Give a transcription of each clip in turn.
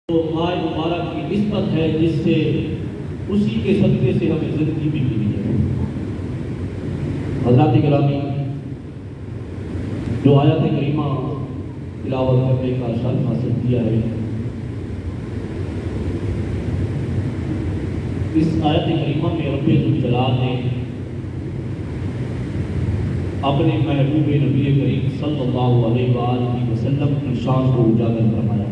تو ماہ مبارک کی نسبت ہے جس سے اسی کے صدقے سے ہمیں زندگی بھی ملی ہے۔ حضرات گرامی، جو آیت کریمہ تلاوت کرنے کا شرف حاصل کیا ہے، اس آیت کریمہ میں رب ذوالجلال نے اپنے محبوب نبی کریم صلی اللہ علیہ وآلہ وسلم کی شان کو اجاگر فرمایا۔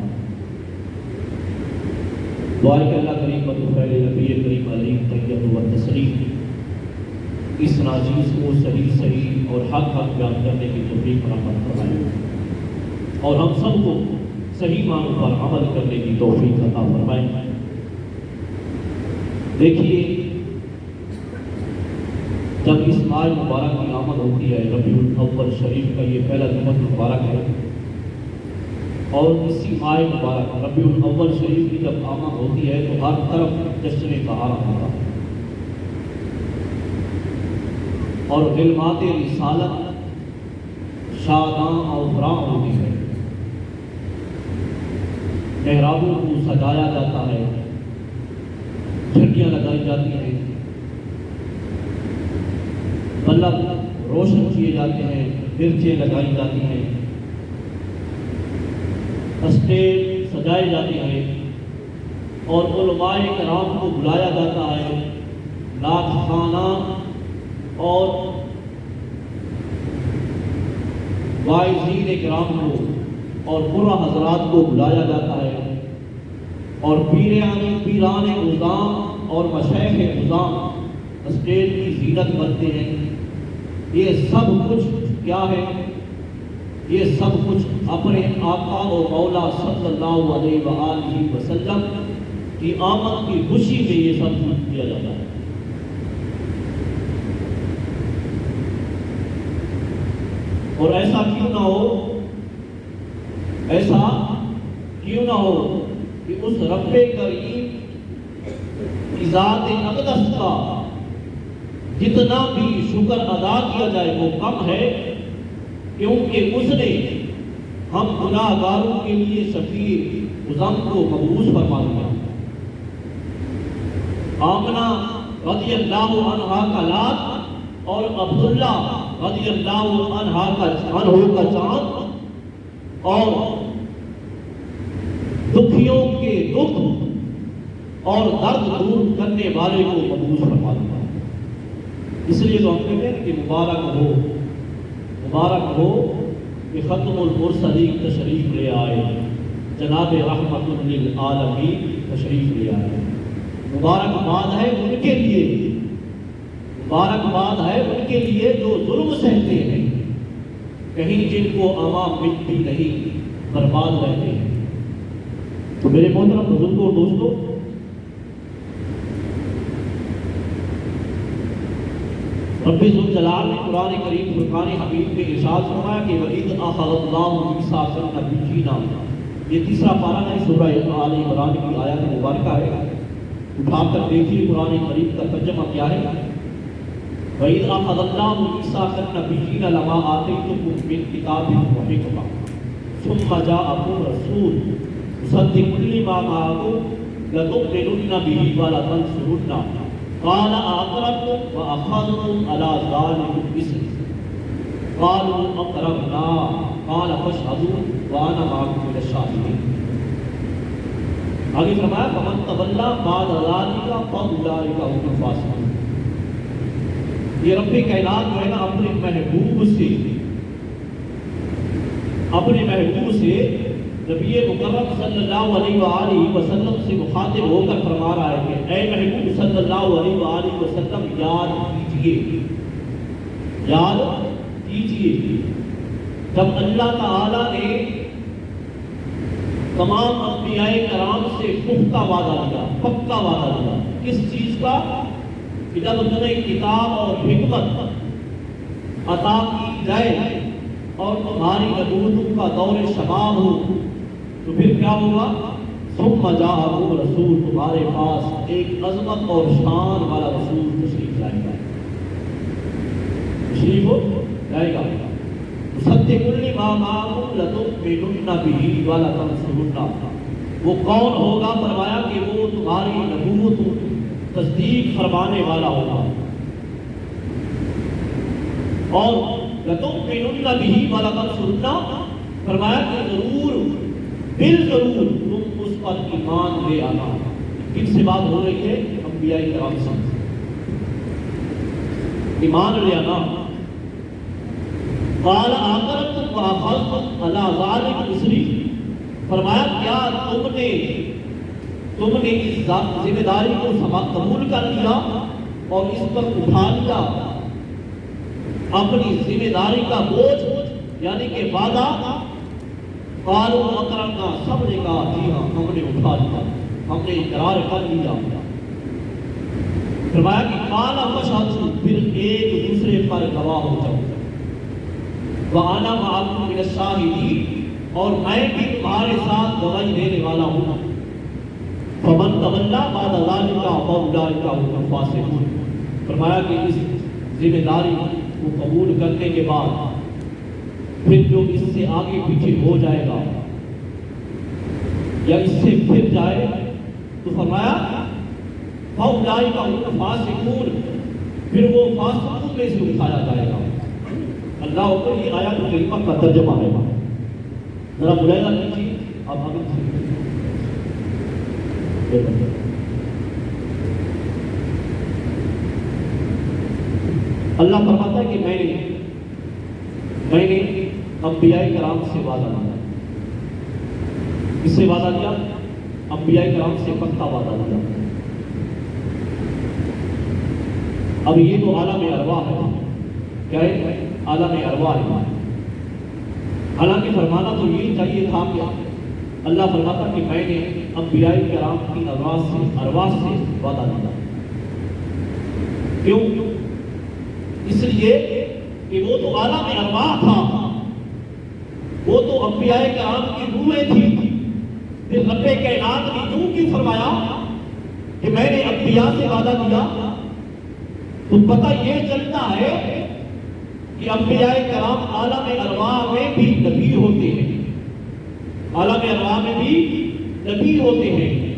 دعا کہ اللہ کریم بطفیل نبی کریم علیہ تحیت و تسلیم اس ناچیز کو صحیح اور حق بیان کرنے کی توفیق فراہم فرمائے اور ہم سب کو صحیح معنوں پر عمل کرنے کی توفیق عطا فرمائے۔ دیکھیے، جب اس ماہ مبارک کی آمد ہوتی ہے، ربیع الاول شریف کا یہ پہلا جمعہ مبارک ہے، اور اسی ماہ مبارک ربیع الاول شریف کی جب آمد ہوتی ہے تو ہر طرف جشن بہار ہوتا ہے اور غلمات رسالت شاداں اور فراں ہوتی ہے۔ محرابوں کو سجایا جاتا ہے، جھنڈیاں لگائی جاتی ہیں، بلب روشن کیے جاتے ہیں، مرچیں لگائی جاتی ہیں، اسٹیج سجائے جاتے ہیں اور علماء کرام کو بلایا جاتا ہے، نعت خوانان اور واعظین کرام کو اور قرہ حضرات کو بلایا جاتا ہے، اور پیران عظام اور مشائخ عظام اسٹیج کی زینت بنتے ہیں۔ یہ سب کچھ کیا ہے؟ یہ سب کچھ اپنے آقا و مولا صلی اللہ علیہ وآلہ وسلم کی آمد کی خوشی میں یہ سب کچھ کیا جاتا ہے۔ اور ایسا کیوں نہ ہو، ایسا کیوں نہ ہو کہ اس رب کریم کی ذات اقدس کا جتنا بھی شکر ادا کیا جائے وہ کم ہے، کیونکہ اس نے ہم گناہ گاروں کے لیے شفیع عظم کو مبعوث فرما دیا۔ آمنہ رضی اللہ عنہا کا لات اور عبداللہ رضی اللہ عنہ کا چاند اور دکھیوں کے دکھ اور درد دور کرنے والے کو مبعوث فرما دیا۔ اس لیے تو ہم کہتے ہیں کہ مبارک ہو کہ ختم المرسلین تشریف لے آئے، جناب رحمت للعالمین تشریف لے آئے۔ مبارکباد ہے ان کے لیے، مبارکباد ہے ان کے لیے جو ظلم سہتے ہیں، کہیں جن کو عوام ملتی نہیں، برباد رہتے ہیں۔ تو میرے محترم بزرگوں اور دوستوں، رب ذوالجلال نے قرآن کریم فرقان حمید میں ارشاد فرمایا کہ وَإِذْ أَخَذَ اللَّهُ مِيثَاقَ النَّبِيِّينَ، یہ تیسرا پارہ ہے سورہ آل عمران کی آیت مبارکہ ہے۔ اٹھا کر دیکھیے قرآن کریم کا ترجمہ کیا ہے۔ وَإِذْ أَخَذَ اللَّهُ مِيثَاقَ النَّبِيِّينَ لَمَا آتَيْتُكُم مِّن كِتَابٍ وَحِكْمَةٍ ثُمَّ جَاءَكُم رَّسُولٌ مُصَدِّقٌ لِّمَا مَعَكُمْ لَتُؤْمِنُنَّ بِهِ وَلَتَنصُرُنَّهُ قَالَ أَقْرَرْتُمْ وَأَخَذْتُمْ عَلَىٰ ذَٰلِكُمْ إِصْرِي قَالُوا أَقْرَرْنَا قَالَ فَاشْهَدُوا وَأَنَا مَعَكُمْ مِنَ الشَّاهِدِينَ۔ آگے فرمایا فَمَن تَوَلَّىٰ بَعْدَ ذَٰلِكَ فَأُولَٰئِكَ هُمُ الْفَاسِقُونَ۔ یہ رب کائنات جو ہے نا اپنے محبوب سے نبی مکرم صلی اللہ علیہ وآلہ وسلم سے مخاطب ہو کر فرما رہا ہے کہ اے محبوب صلی اللہ علیہ وآلہ وسلم یاد کیجئے جب اللہ تعالی نے تمام انبیاء کرام سے پختہ وعدہ دیا، پکا وعدہ دیا۔ کس چیز کا؟ کہ جب تمہیں کتاب اور حکمت عطا کی جائے اور تمہاری نبوت کا دور شباب ہو تو پھر کیا ہوگا؟ ثم جاءکم رسول، تمہارے پاس ایک عظمت اور شان والا رسول تشریف لائے گا، تشریف لائے گا۔ مصدق لما معکم لتؤمنن به ولتنصرنہ، وہ کون ہوگا؟ فرمایا کہ وہ تمہاری نبوت تصدیق فرمانے والا ہوگا، اور لَتُؤْمِنُنَّ بِهِ وَلَتَنْصُرُنَّهُ، فرمایا کہ ضرور بالضرور تم اس پر ایمان لے آنا۔ کن سے بات ہو رہی ہے؟ انبیاء کرام سے۔ ایمان لے آنا۔ قال آقرتم وأخذتم على ذلك إصري، فرمایا کیا تم نے اس ذمہ داری کو قبول کر لیا اور اس پر اٹھا لیا اپنی ذمہ داری کا بوجھ، یعنی کہ وعدہ؟ قالوا اقررنا، سب نے کہا جی ہاں ہم نے اٹھا لیا، ہم نے اقرار کر لیا۔ فرمایا کہ قال فاشهدوا، پھر ایک دوسرے پر گواہ ہو جاؤ، وَأَنَا مَعَكُمْ مِنَ الشَّاهِدِينَ، اور میں بھی تمہارے ساتھ گواہی دینے والا ہوں۔ فَمَن تَوَلَّىٰ بَعْدَ ذَلِكَ فَأُولَٰئِكَ هُمُ الْفَاسِقُونَ، فرمایا کہ اس ذمہ داری کو قبول کرنے کے بعد پھر جو اس سے آگے پیچھے ہو جائے گا یا اس سے پھر جائے تو فرمایا فَأُولَٰئِكَ هُمُ الْفَاسِقُونَ، پھر وہ فاسقوں میں سے اٹھایا جائے گا۔ اللہ اوپر یہ آیات کریمہ کا ترجمہ ہے، ذرا ملاحظہ کیجیے۔ آپ آگے اللہ فرماتا ہے کہ میں نے انبیاء کرام سے وعدہ لیا۔ کس سے وعدہ لیا؟ انبیاء کرام سے پختہ وعدہ لیا۔ اب یہ تو عالم ارواح ہے، کیا ہے؟ عالم ارواح ہے۔ حالانکہ فرمانا تو یہی چاہیے تھا کہ اللہ فرماتا کہ میں نے انبیاء کرام کی ارواح سے وعدہ لیا۔ کیوں؟ اس لیے کہ وہ تو عالم ارواح تھا، وہ تو انبیاء کرام کی روحیں تھی۔ پھر رب کائنات نے یوں کیوں فرمایا کہ میں نے انبیاء سے وعدہ لیا؟ تو پتہ یہ چلتا ہے کہ انبیاء کرام عالم ارواح میں بھی نبی ہوتے ہیں، عالم ارواح میں بھی نبی ہوتے ہیں۔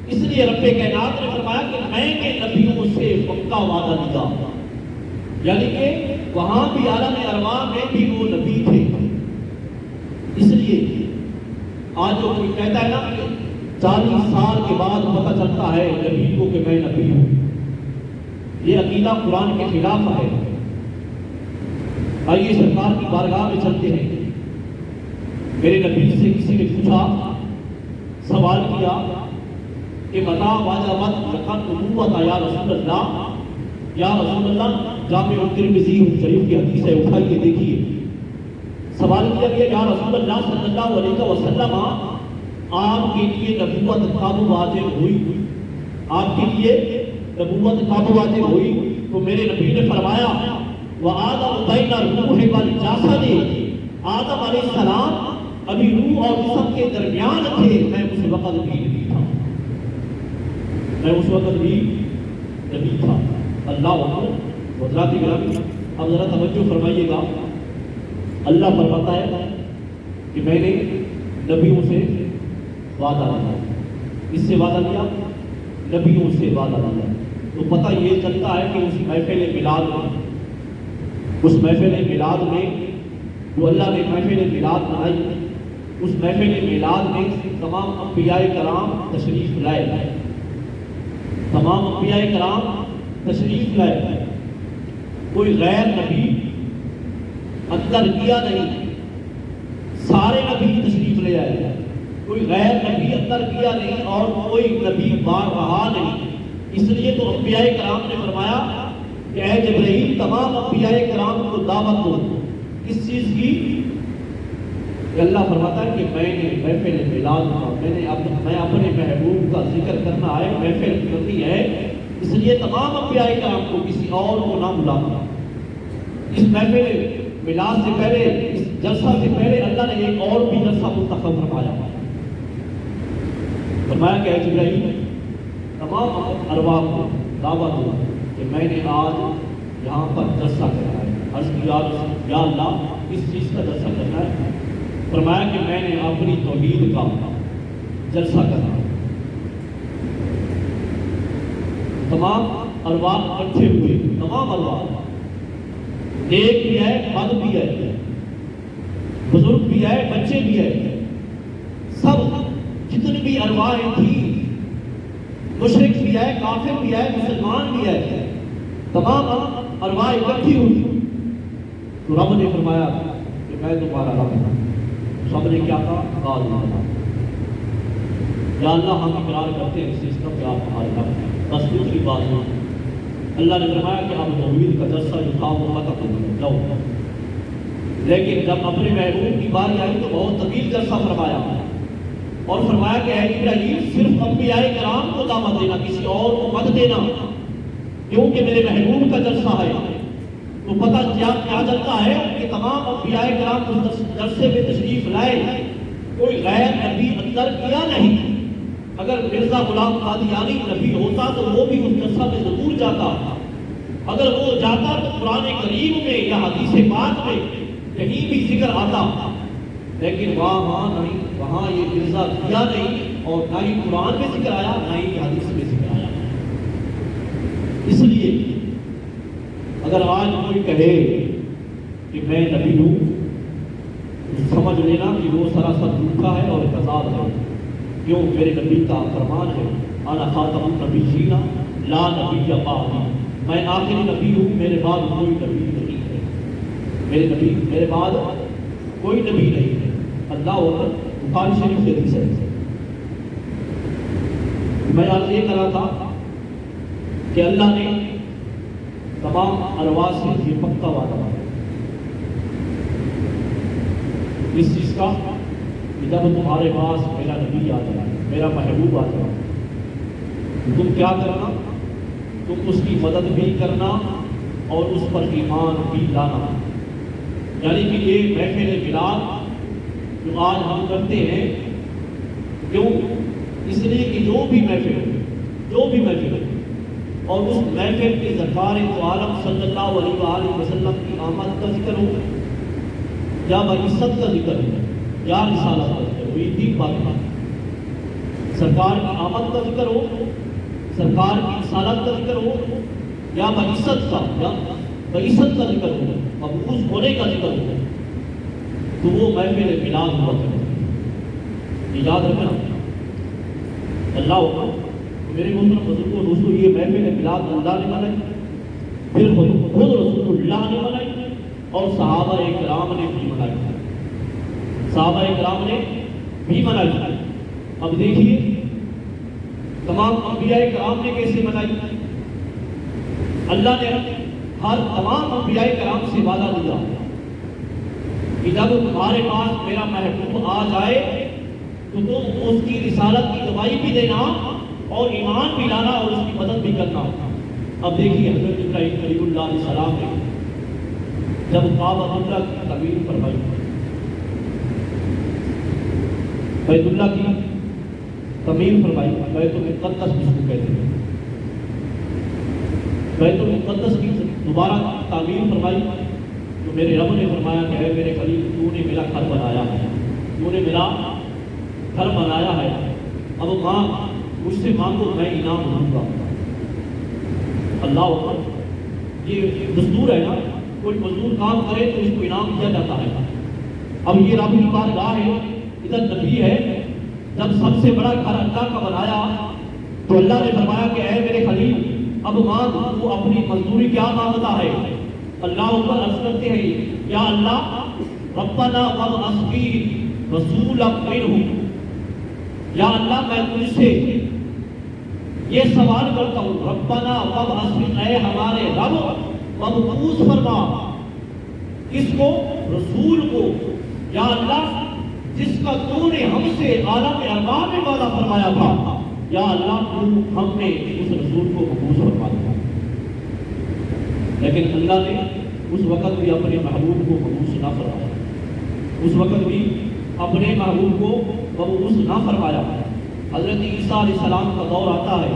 اس لیے رب کائنات نے فرمایا کہ میں نے نبیوں سے پکا وعدہ لیا، یعنی کہ وہاں بھی عالم ارواح میں بھی وہ نبی تھے۔ اس لیے آج جو کوئی کہتا ہے نا کہ 40 سال کے بعد پتہ چلتا ہے نبی کو کہ میں نبی ہوں، یہ عقیدہ قرآن کے خلاف ہے۔ آئیے سرکار کی بارگاہ میں چلتے ہیں۔ میرے نبی سے کسی نے پوچھا، سوال کیا کہ متا واجبت لقد نبوت یا رسول اللہ، یا رسول اللہ، جامع الترمذی شریف کی حدیث ہے، اٹھائیے دیکھیے۔ سوال کیا گیا یا رسول اللہ صلی اللہ علیہ وسلم، آپ کے لیے نبوت کب واجب ہوئی؟ آپ کے لیے نبوت کب واجب ہوئی؟ تو میرے نبی نے فرمایا وَآدَمُ بَيْنَ الرُّوحِ وَالْجَسَدِ، آدم علیہ السلام ابھی روح اور جسم کے درمیان تھے، میں اس وقت بھی نبی تھا، میں اس وقت بھی نبی تھا۔ اللہ اکبر۔ حضرات گرامی، اب ذرا توجہ فرمائیے گا۔ اللہ فرماتا ہے کہ میں نے نبیوں سے وعدہ لیا۔ اس سے وعدہ لیا؟ نبیوں سے وعدہ لیا۔ تو پتہ یہ چلتا ہے کہ اس محفل میلاد میں جو اللہ نے محفل میلاد بنائی، اس محفل میلاد میں تمام انبیاء کرام تشریف لائے، تمام انبیاء کرام تشریف لائے، کوئی غیر نبی اندر کیا نہیں، سارے نبی تشریف لے آئے، کوئی غیر نبی اندر کیا نہیں اور کوئی نبی بار رہا نہیں۔ اس لیے تو انبیاء کرام نے فرمایا کہ اے جبرائیل تمام انبیاء کرام کو دعوت دو۔ کس چیز کی؟ کہ اللہ فرماتا ہے کہ میں نے محفل میلاد کا، میں اپنے محبوب کا ذکر کرنا ہے، محفل کرنی ہے، اس لیے تمام انبیاء کرام کو، کسی اور کو نہ بلانا۔ اس محفل میلاد سے پہلے، اس جلسہ سے پہلے اللہ نے ایک اور بھی جلسہ منتخب فرمایا، فرمایا کہ اے جبرائیل تمام ارواح کو دعوت دو کہ میں نے آج یہاں پر جلسہ کرنا ہے۔ عرض کیا یا اللہ کس چیز کا جلسہ کرنا ہے؟ فرمایا کہ میں نے اپنی توحید کا جلسہ کرنا، تمام ارواح اکٹھے ہوئے، تمام ارواح، نیک بھی ہے، بد بھی ہے، بزرگ بھی ہے، بچے بھی ہے، سب جتنی بھی ارواح تھی، مشرک بھی ہے، کافر بھی ہے، مسلمان بھی ہے، تمام ارواح اکٹھی ہوئی تو رب نے فرمایا کہ میں تمہارا رب ہوں۔ سب نے کیا کہا؟ قالوا یا اللہ ہم اقرار کرتے ہیں اس سسٹم پہ آپ ہمارے رب ہیں، بس دوسری بات نہیں۔ اللہ نے فرمایا کہ اب توحید کا جلسہ جو تھا وہ ختم ہو گیا، جاؤ۔ لیکن جب اپنے محبوب کی باری آئی تو بہت طویل جلسہ فرمایا اور فرمایا کہ اے ابراہیم صرف انبیاء کرام کو دعوت دینا، کسی اور کو مت دینا، کیونکہ میرے محبوب کا جلسہ ہے۔ تو پتہ کیا چلتا ہے کہ تمام انبیاء کرام اس جلسے میں تشریف لائے، کوئی غیر نبی اندر کیا نہیں۔ اگر مرزا غلام قادیانی نبی ہوتا تو وہ بھی اس جلسہ میں ضرور جاتا، اگر وہ جاتا تو قرآن کریم میں یا حدیث پاک میں کہیں بھی ذکر آتا، لیکن وہاں نہیں، وہاں یہ مرزا کیا نہیں، اور نہ ہی قرآن میں ذکر آیا، نہ ہی حدیث میں ذکر آیا۔ اس لیے اگر آج کوئی کہے کہ میں نبی ہوں، سمجھ لینا کہ وہ سراسر جھوٹا ہے اور کذاب ہے، کیوں؟ میرے نبی کا فرمان ہے انا خاتم النبیین لا نبی بعدی، میں آخری نبی ہوں، میرے بعد کوئی نبی نہیں ہے، میرے بعد کوئی نبی نہیں ہے۔ اللہ اور بخاری شریف کی حدیث ہے۔ میں آج یہ کہا تھا کہ اللہ نے تمام ارواح سے یہ پکا وعدہ ہے اس چیز کا کہ جب تمہارے پاس میرا نبی آ جائے، میرا محبوب آ جائے، تم کیا کرنا؟ تم اس کی مدد بھی کرنا اور اس پر ایمان بھی لانا۔ یعنی کہ یہ محفل میلاد جو آج ہم کرتے ہیں، کیوں؟ اس لیے کہ جو بھی محفل اور اس محفل کے سرکار تو عالم صلی اللہ علیہ وآلہ وسلم کی آمد کا ذکر ہو یا بعثت کا ذکر ہو یا رسالت کا ذکر ہو، یہ تین باتیں، سرکار کی آمد کا ذکر ہو، سرکار کی رسالت کا ذکر ہو یا بعثت کا ذکر ہو، مبعوث ہونے کا ذکر ہو، تو وہ محفل میلاد ہوا کرتی ہے۔ یاد رکھنا اللہ میرے محترم بزرگوں دوستوں، یہ محفل میلاد اللہ نے منائی، پھر خود رسول اللہ نے منائی اور صحابہ کرام نے بھی منائی۔ اب دیکھیے تمام انبیاء کرام نے کیسے منائی۔ اللہ نے تمام انبیاء کرام سے وعدہ دیا کہ جب تمہارے پاس میرا محبوب آ جائے تو تم اس کی رسالت کی گواہی بھی دینا اور ایمان بھی لانا اور اس کی مدد بھی کرنا۔ اب دیکھیے حضرت ابراہیم کلیم اللہ علیہ السلام نے جب کعبہ اللہ کی تعمیر فرمائی، بیت اللہ کی تعمیر فرمائی، بیت المقدس جس کو کہتے ہیں، بیت المقدس کی دوبارہ تعمیر فرمائی، تو میرے رب نے فرمایا کہ اے میرے خلیل تو نے میرا گھر بنایا ہے، اب مجھ سے مانگو میں انعام دوں گا۔ اللہ اکبر، یہ دستور ہے نا، کوئی مزدور کام کرے تو اس کو انعام دیا جاتا ہے۔ اب یہ رب کی بارگاہ ہے، ادھر نبی ہے، جب سب سے بڑا گھر اللہ کا بنایا تو اللہ نے فرمایا کہ اے میرے خلیل اب مانگ، تو اپنی مزدوری کیا مانگتا ہے؟ اللہ اوپر عرض کرتے ہیں یا اللہ ربنا وابعث فیہم رسولا منہم، یا اللہ میں تجھ سے یہ سوال کرتا ہوں، ربنا وابعث فیہم، اے ہمارے رب مبعوث فرما کس کو؟ رسول کو، یا اللہ جس کا تو نے ہم سے عالم ارواح میں وعدہ فرمایا تھا، یا اللہ تو ہم نے اس رسول کو مبعوث فرما دیا۔ لیکن اللہ نے اس وقت بھی اپنے محبوب کو مبعوث نہ فرمایا، اس وقت بھی اپنے محبوب کو مبعوث نہ فرمایا۔ حضرت عیسیٰ علیہ السلام کا دور آتا ہے،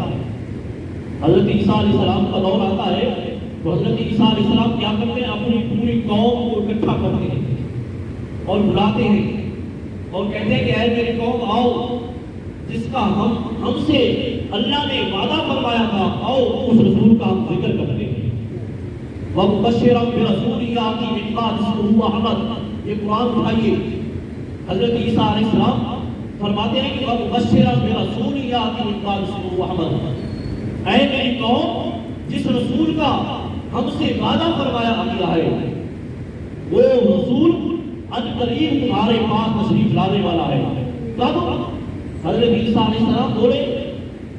حضرت عیسیٰ علیہ السلام کا دور آتا ہے تو حضرت عیسیٰ علیہ السلام کیا کرتے ہیں؟ اپنی پوری قوم کو اکٹھا کرتے ہیں اور بلاتے ہیں اور کہتے ہیں کہ اے میری قوم آؤ، جس کا ہم سے اللہ نے وعدہ فرمایا تھا، اور اس رسول کا ہم ذکر کرتے ہیں۔ وَمُبَشِّرًا بِرَسُولٍ يَأْتِي مِن بَعْدِهِ اسْمُهُ أَحْمَدُ، یہ قرآن اٹھائیے، حضرت عیسیٰ علیہ السلام فرماتے ہیں کہ وَمُبَشِّرًا بِرَسُولٍ يَأْتِي مِن بَعْدِهِ اسْمُهُ أَحْمَدُ، اے میری قوم، جس رسول کا ہم سے وعدہ فرمایا گیا ہے، وہ رسول عنقریب تمہارے پاس تشریف لانے والا ہے۔ تب حضرت عیسیٰ علیہ السلام بولے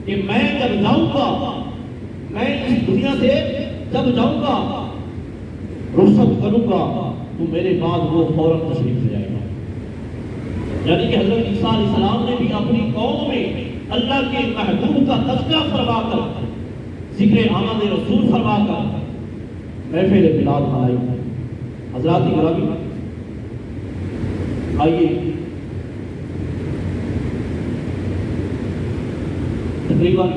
کہ میں جب جاؤں گا، میں اس دنیا سے جب جاؤں گا، رخصت کروں گا، تو میرے بعد وہ فوراً تشریف لے جائے گا۔ یعنی کہ حضرت عیسیٰ علیہ السلام نے بھی اپنی قوم میں اللہ کے محبوب کا تذکرہ فرما کر، ذکر آمد رسول فرما کر محفل میلاد منائی۔ حضرات گرامی، آئیے تقریباً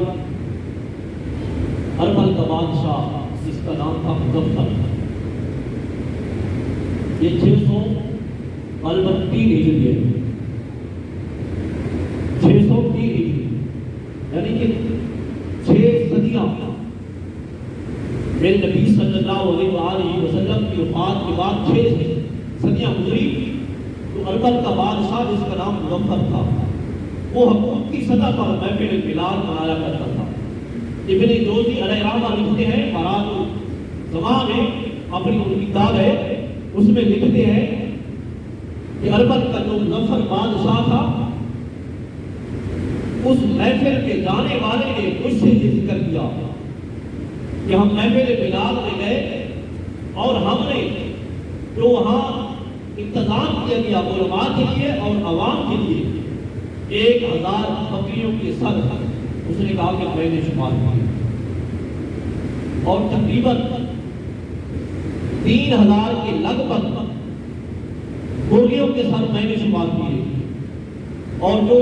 ارمل کا بادشاہ جس کا نام تھا مظفر، یہ 639 ہجری ہے، 630 ہجری، یعنی کہ 6 صدیاں میرے نبی صلی اللہ علیہ وآلہ وسلم کی وفات کے بعد 6 صدیاں گزری، تو ارمل کا بادشاہ جس کا نام مظفر تھا، وہ حکومت کی سطح پر محفل میلاد منایا کرتا تھا۔ ابن جوزی علیہ رحمہ لکھتے ہیں، فراغ زمان میں اپنی ان کی کتاب ہے، اس میں لکھتے ہیں کہ ارمل کا جو مظفر بادشاہ تھا، اس محفل کے جانے والے نے مجھ سے یہ ذکر کیا کہ ہم محفل میلاد میں گئے اور ہم نے جو وہاں انتظام کیا گیا علماء کے لیے اور عوام کے لیے 1000 بکریوں کی سر، اس نے کہا کہ میں نے شمار کی، اور تقریباً 3000 کے لگ بھگ مرغیوں کے سر میں نے شمار کیے، اور جو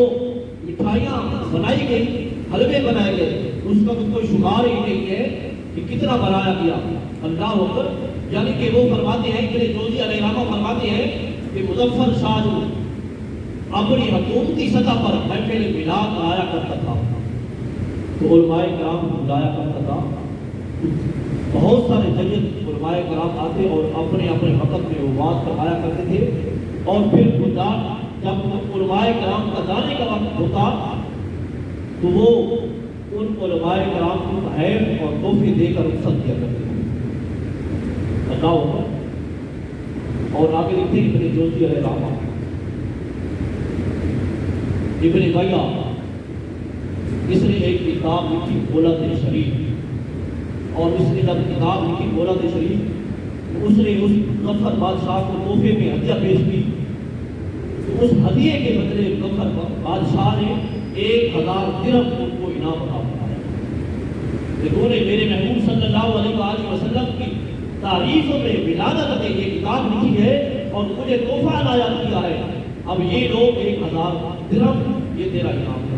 مٹھائیاں بنائی گئی، حلوے بنائے گئے، اس کا کوئی شمار ہی نہیں ہے کہ کتنا بنایا گیا۔ اللہ اکبر، یعنی کہ وہ فرماتے ہیں، ابن جوزی علیہ رحمہ فرماتے ہیں کہ مظفر شاہ جو اپنی حکومتی سطح پر محفل میلاد آیا کرتا تھا، تو علماء کرام بلایا کرتا تھا، بہت سارے ججد علماء کرام آتے اور اپنے اپنے وقت میں وہ بات کروایا کرتے تھے، اور پھر جب علماء کرام کا جانے کا وقت ہوتا تو وہ ان علماء کرام کو تحائف اور تحفے دے کر رخصت کیا کرتے تھے۔ اللہ اکبر، اور آگے لکھتے ہیں ابن جوزی علیہ رحمہ، ابن بیا، اس نے ایک کتاب لکھی بولت شریف، اور اس نے جب کتاب لکھی بولت شریف، اس نے اس مظفر بادشاہ کو تحفے میں ہدیہ پیش کی، تو اس ہدیے کے بدلے مظفر بادشاہ نے 1000 درہم ان کو انعام عطا فرمایا۔ انہوں نے میرے محبوب صلی اللہ علیہ وآلہ وسلم کی تعریف میں ولادت میں یہ کتاب لکھی ہے اور مجھے تحفہ عنایت کیا ہے، اب یہ لوگ 1000 درہم یہ تیرا انعام ہے۔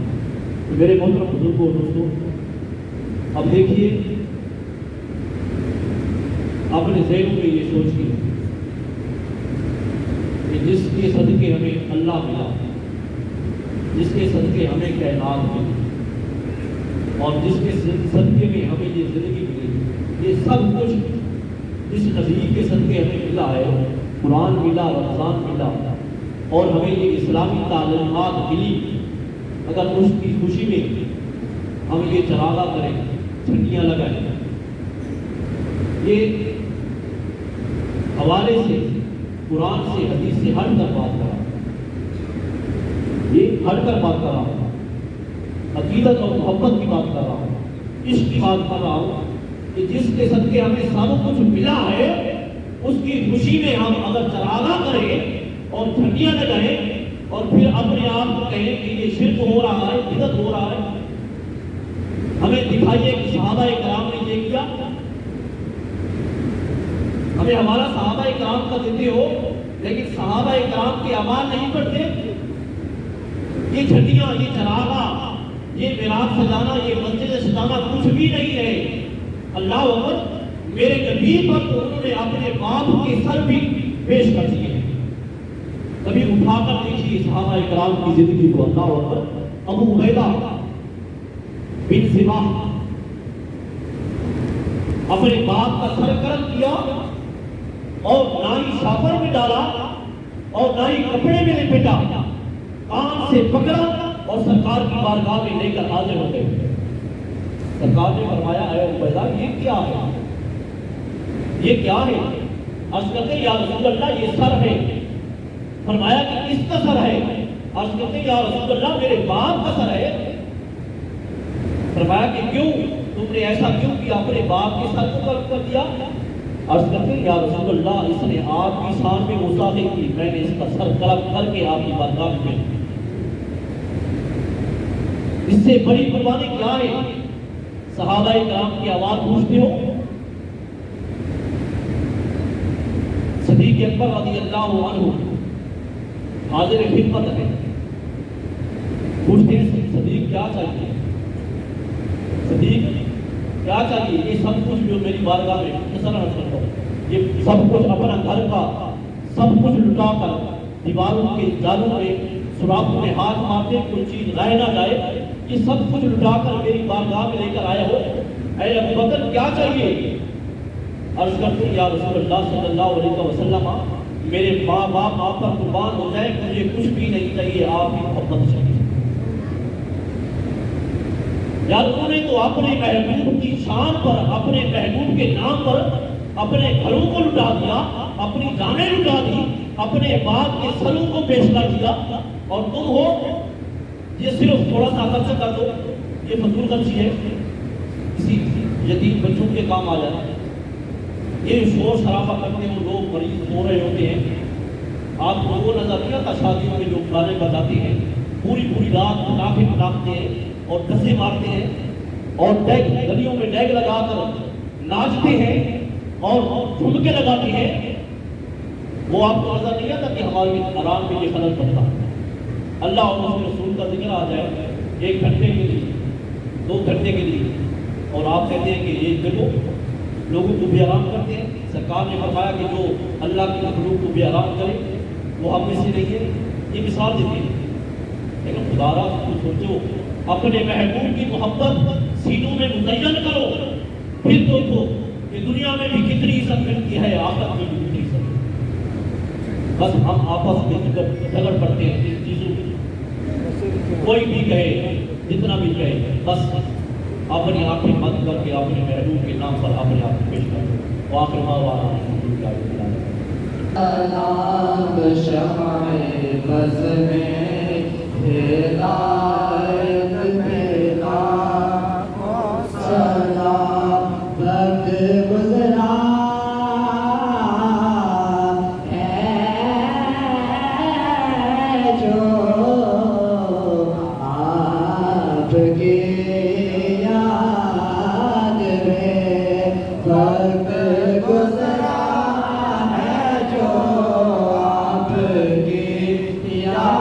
میرے محترم بزرگوں اور دوستوں، اب دیکھیے اپنے ذہن میں یہ سوچ کے کہ جس کے صدقے ہمیں اللہ ملا، جس کے صدقے ہمیں کائنات ملی، اور جس کے صدقے میں ہمیں یہ زندگی ملی، یہ سب کچھ جس نبی کے صدقے ہمیں ملا ہے، قرآن ملا، رمضان ملا، اور ہمیں یہ اسلامی تعلیمات ملی، اگر اس کی خوشی میں ہم یہ چراغا کریں، جھنڈیاں لگائیں، یہ حوالے سے قرآن سے حدیث سے ہٹ کر بات کر رہا ہوں، یہ ہٹ کر بات کر رہا ہوں، عقیدت اور محبت کی بات کر رہا ہوں، عشق کی بات کر رہا ہوں کہ جس کے صدقے ہمیں سب کچھ ملا ہے، اس کی خوشی میں ہم اگر چراغا کریں اور جھنڈیاں لگائیں اور پھر اپنے آپ کو کہیں کہ یہ شرک ہو رہا ہے، بدعت ہو رہا ہے، ہمیں دکھائیے کہ صحابہ کرام نے یہ کیا، ہمیں ہمارا صحابہ کرام کا دیتے ہو، لیکن صحابہ کرام کے اعمال نہیں پڑھتے۔ یہ جھنڈیاں، یہ چراغا، یہ معراج سجانا، یہ مسجد سجانا کچھ بھی نہیں ہے۔ اللہ اکبر، میرے نبی پر تو انہوں نے اپنے باپ کے سر بھی پیش کر دیے۔ کبھی اٹھا کر دیکھیے صحابہ کرام کی زندگی کو، اللہ اکبر، ابو عبیدہ بن ذباح اپنے باپ کا سر قلم کیا اور نہ ہی شاپر میں ڈالا اور نہ ہی کپڑے میں لپیٹا، کان سے پکڑا اور سرکار کی بارگاہ میں لے کر حاضر ہو گئے۔ سرکار نے فرمایا اے عبیدہ یہ کیا ہے، یہ کیا ہے؟ عرض کرتے یا رسول اللہ یہ سر ہے۔ فرمایا کہ کس کا سر ہے؟ عرض کرتے یا رسول اللہ میرے باپ کا سر ہے۔ فرمایا کہ کیوں، تم نے ایسا کیوں کیا، اپنے باپ کے سر کو قلم کر دیا؟ عرض کرتے یا رسول اللہ اس نے آپ کی شان میں گستاخی کی، میں نے اس کا سر قلم کر کے آپ کی بارگاہ میں، اس سے بڑی قربانی کیا ہے؟ صحابہ کرام کی آواز پوچھتے ہو؟ صدیق اکبر رضی اللہ عنہ حاضر خدمت ہے، پوچھتے ہیں صدیق کیا چاہیے، صدیق کیا چاہیے؟ یہ سب کچھ جو میری بارگاہ میں یہ سب کچھ اپنا گھر کا سب کچھ لٹا کر دیواروں کے جالوں میں سوراخوں میں ہاتھ مارتے کوئی چیز غائب نہ جائے، یہ سب کچھ لٹا کر میری بارگاہ میں لے کر آئے ہو، اے ابو بکر کیا چاہیے؟ عرض کرتے یا رسول اللہ صلی اللہ علیہ وسلم میرے ماں باپ آپ پر قربان ہو جائے، مجھے کچھ بھی نہیں چاہیے، آپ کی محبت چاہیے۔ یار انہوں نے تو اپنے محبوب کی شان پر، اپنے محبوب کے نام پر اپنے گھروں کو لٹا دیا، اپنی جانیں لٹا دی، اپنے باپ کے سروں کو پیش کر دیا، اور تم ہو یہ صرف تھوڑا سا خرچہ کر دو، یہ فضول خرچی ہے، کسی یتیم بچوں کے کام آ جائے۔ یہ شور شرابہ کرتے ہیں، لوگ مریض سو رہے ہوتے ہیں، آپ کو وہ نظر نہیں آتا شادیوں میں جو گانے بجاتے ہیں، پوری پوری رات پٹاخے پٹاختے ہیں اور ڈسے مارتے ہیں اور گلیوں میں ڈیگ لگا کر ناچتے ہیں اور جھمکے لگاتے ہیں، وہ آپ کو نظر نہیں آتا کہ ہماری آرام میں یہ خلل پڑتا ہے۔ اللہ اور اس کے رسول کا ذکر آ جائے 1 گھنٹے کے لیے، 2 گھنٹے کے لیے، اور آپ کہتے ہیں کہ یہ دیکھو لوگوں کو بھی آرام کرتے ہیں۔ سرکار نے فرمایا کہ جو اللہ کی مخلوق کو بھی آرام کرے وہ ہم میں سے نہیں ہے، یہ مثال دیتے ہیں۔ لیکن خدا را تو سوچو، اپنے محبوب کی محبت سینوں میں مزین کرو، پھر دیکھو کہ دنیا میں بھی کتنی عزت ملتی ہے، آخرت میں بھی کتنی عزت۔ بس ہم آپس میں جھگڑ پڑتے ہیں ان چیزوں کی، کوئی بھی کہے جتنا بھی کہے، بس اپنی آنکھیں بند کر کے اپنے محبوب کے نام پر اپنے آپ کو پیش کر دو۔ وآخر دعوانا الحمدللہ رب العالمین۔ شمع بز میں ہدایت پیدا سلام وقت گزرا ہے جو آپ کی یاد میں وقت گزرا ہے جو آپ کی یاد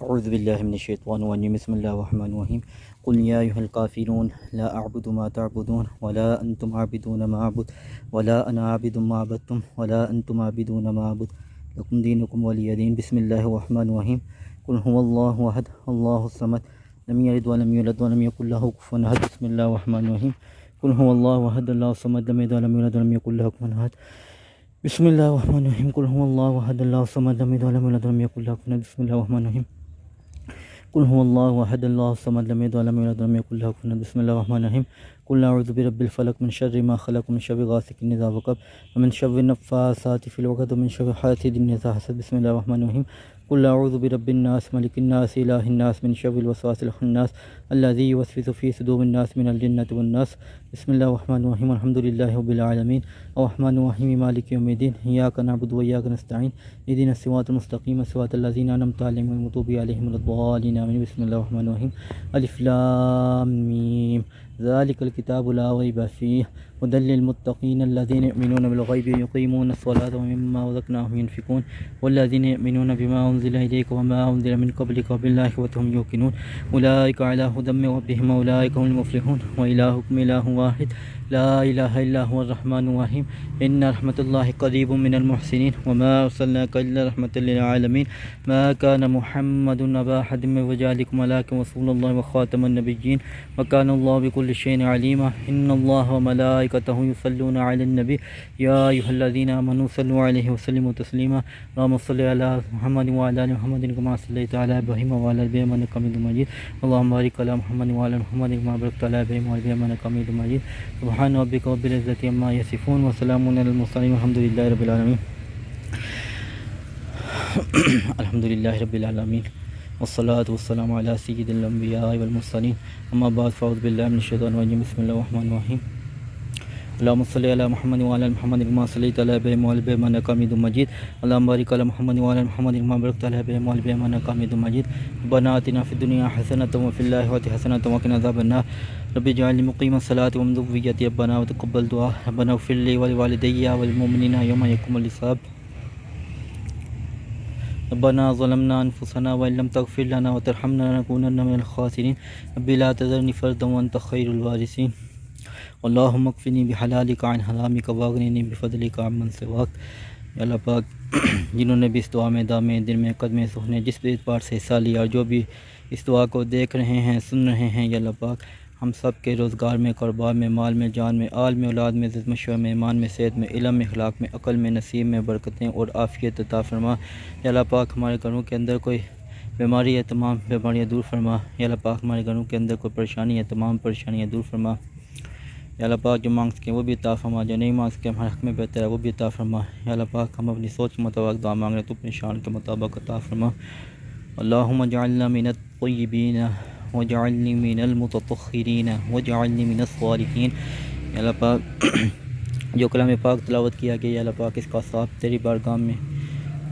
اعوذ باللہ من الشیطان الرجیم بسم اللہ الرحمن الرحیم قل یا ایھا الکافرون لا اعبد ما تعبدون ولا انتم عابدون ما اعبد ولا انا عابد ما عبدتم ولا انتم عابدون ما اعبد لکم دینکم ولی دین بسم اللہ الرحمن الرحیم قل هو اللہ احد اللہ الصمد لم یلد ولم یولد ولم یکن له کفوا احد بسم اللہ الرحمن الرحیم قل هو اللہ احد اللہ الصمد لم یلد ولم یولد ولم یکن له کفوا احد بسم اللہ الرحمن الرحیم قل هو اللہ احد اللہ الصمد لم یلد ولم یولد ولم یکن له کفوا احد بسم اللہ الرحمن الرحیم قل هو الله احد الله الصمد لم يلد ولم يولد ولم يكن له كفوا احد بسم الله الرحمن الرحيم قل اعوذ برب الفلق من شر ما خلق من شر غاسق اذا وقب ومن شر النفاثات في العقد ومن شر حاسد اذا حسد بسم الله الرحمن الرحيم قل اعوذ برب الناس ملك الناس اله الناس من شر الوسواس الخناس الذي يوسوس في صدور الناس من الجنة والناس بسم الله الرحمن الرحيم الحمد لله رب العالمين الرحمن الرحيم مالك يوم الدين اياك نعبد واياك نستعين اهدنا الصراط المستقيم صراط الذين انعمت عليهم غير المغضوب عليهم ولا الضالين آمين بسم الله الرحمن الرحيم الف لام ميم ذلك الكتاب لا ريب فيه هدى للمتقين الذين يؤمنون بالغيب ويقيمون الصلاة ومما رزقناهم ينفقون والذين يؤمنون بما أنزل إليك وما أنزل من قبلك وبالآخرة هم يوقنون أولئك على هدى من ربهم وأولئك هم المفلحون وإلهكم إله واحد لا إله إلا هو الرحمن الرحيم إن رحمة الله قريب من المحسنين وما أرسلناك إلا رحمة للعالمين ما كان محمد أبا أحد من رجالكم ولكن رسول الله وخاتم النبيين وكان الله بكل شيء عليما إن الله وملائكته يصلون على النبي يا أيها الذين آمنوا صلوا عليه وسلموا تسليما اللهم صل على محمد وعلى آل محمد كما صليت على إبراهيم وعلى آل إبراهيم إنك حميد مجيد اللهم بارك على محمد وعلى آل محمد كما باركت على إبراهيم وعلى آل إبراهيم إنك حميد مجيد سبحان ربك رب العزة عما يصفون وسلام على المرسلين والحمد لله رب العالمين الحمد لله رب العالمين والصلاة والسلام على سيد الأنبياء والمرسلين أما بعد فأعوذ بالله من الشيطان الرجيم بسم الله الرحمن الرحيم اللهم صل على محمد وعلى آل محمد كما صليت على إبراهيم وعلى آل إبراهيم إنك حميد مجيد اللهم بارك على محمد وعلى آل محمد كما باركت على إبراهيم وعلى آل إبراهيم إنك حميد مجيد ربنا آتنا في الدنيا حسنة وفي الآخرة حسنة وقنا عذاب النار رب اجعلني مقيم الصلاة ومن ذريتي ربنا وتقبل دعاء ربنا اغفر لي ولوالدي والمؤمنين يوم يقوم الحساب ربنا ظلمنا أنفسنا وإن لم تغفر لنا وترحمنا لنكونن من الخاسرين رب لا تذرني فردا وأنت خير الوارثين اللهم اكفني بحلالك عن حرامك واغنني بفضلك عمن سواك یا اللہ پاک جنہوں نے بھی اس دعا میں دامے دن میں قدمے سہنے جس بھی اعتبار سے حصہ لیا اور جو بھی اس دعا کو دیکھ رہے ہیں سن رہے ہیں یا اللہ پاک ہم سب کے روزگار میں کاروبار میں مال میں جان میں آل میں اولاد میں عزت مشورہ میں ایمان میں صحت میں علم میں اخلاق میں عقل میں نصیب میں برکتیں اور عافیت عطا فرما یا اللہ پاک ہمارے گھروں کے اندر کوئی بیماری ہے تمام بیماریاں دور فرما یا اللہ پاک ہمارے گھروں کے اندر کوئی پریشانی ہے تمام پریشانیاں دور فرما یا اللہ پاک جو مانگ سکیں وہ بھی عطا فرما جو نہیں مانگ سکیں ہمارے حق میں بہتر ہے وہ بھی عطا فرما یا اللہ پاک ہم اپنی سوچ کے مطابق دعا مانگ رہے ہیں تو اپنی شان کے مطابق عطا فرما اللہم اجعلنا من الطیبین وجعلنی من المتطہرین وجعلنی من الصالحین یا اللہ پاک جو کلام پاک تلاوت کیا گیا یا اللہ پاک اس کا ثواب تیری بارگاہ میں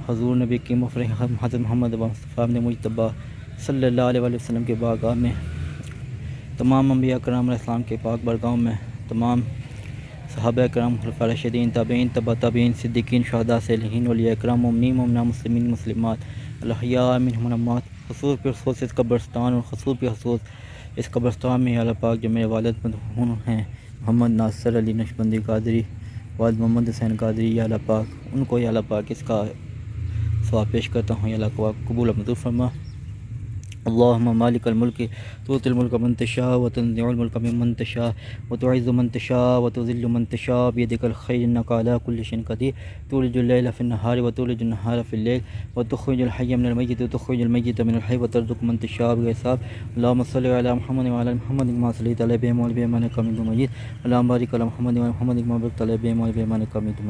حضور نبی کی مفرح حضرت محمد مصطفیٰ نے مجتبیٰ صلی اللہ علیہ وسلم کے بارگاہ میں تمام انبیاء کرام علیہ السلام کے پاک بارگاہوں میں تمام صحابہ کرام خلفاء راشدین تابعین تبع تابعین صدیقین شہداء صالحین اولیاء کرام مومنین مومنات مسلمین مسلمات الاحیاء منہم الاموات خصوص پر خصوص اس قبرستان اور خصوص پر خصوص اس قبرستان میں یا اللہ پاک جو میرے والد مدفون ہیں محمد ناصر علی نقشبندی قادری والد محمد حسین قادری یا اللہ پاک ان کو یا اللہ پاک اس کا ثواب پیش کرتا ہوں یا اللہ پاک قبول منظور فرما اللهم مالك الملك تؤتي الملك من تشاء وتنزع الملك ممن تشاء وتعز من تشاء وتذل من تشاء بيدك الخير انك على كل شيء قدير تولج الليل في النهار وتولج النهار في الليل وتخرج الحي من الميت وتخرج الميت من الحي وترزق من تشاء بغير حساب اللهم صل على محمد وعلى ال محمد كما صليت على ابراهيم وعلى ال ابراهيم انك حميد مجيد اللهم بارك على محمد وعلى محمد كما باركت على ابراهيم وعلى ال ابراهيم انك حميد مجيد